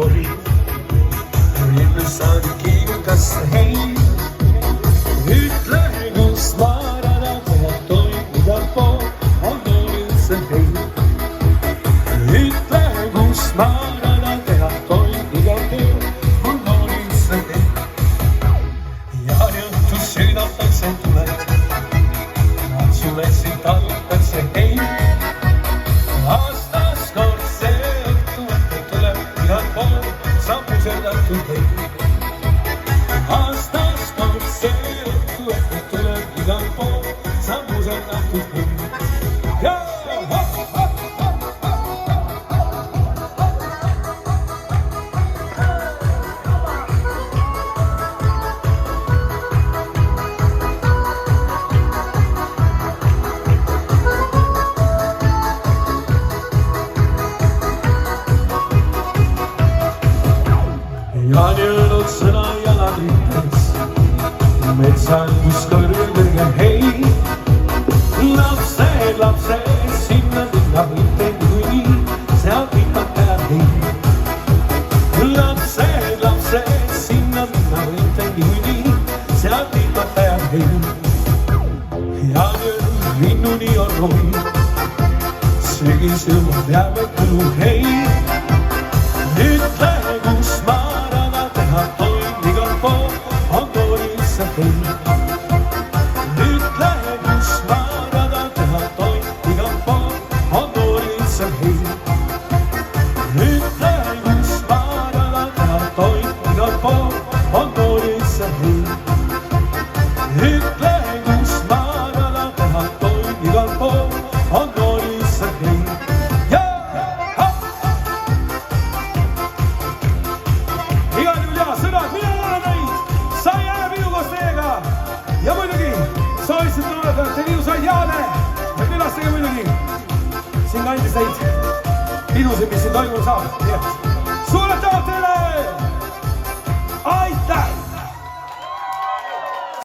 oli. Illussaadi kiirutas hei. Ütle, kus maarada teha toim igal pool on üldse hei. Ütle, kus maarada teha toim igal pool on üldse hei. Ja õhtus südatakse tuleb, sulle siit alutakse hei. Aastas kord see õhtu tuleb igal pool saab muserdatud hei. Aastas kord see õhtu tuleb igal pool saab muserdatud hei. Ja jõulud sõna jalad rittes, metsal kus kõrgel hei. Lapsed, sinna linna võite niikuinii, seal pikalt peab hei. Lapsed, sinna linna võite niikuinii, seal pikalt peab hei. Ja nüüd linnuni on rohi, sügisel peab õhtul hei. Ütle, kus maarada teha toim igal pool on toolisse hei. Ütle, kus maarada teha toim igal pool on toolisse hei. Ütle, kus maarada teha toim igal pool on toolisse hei. Ütle, kus maarada teha toim igal pool on toolisse hei. Sõnad, mina olen neid, sa ei jää minu koos teiega ja muidugi soovisin tulla te ilusaid jaane ja külastage muidugi siin kandis neid pidusid, mis siin toimuma saab. Suured tänud teile! Aitäh!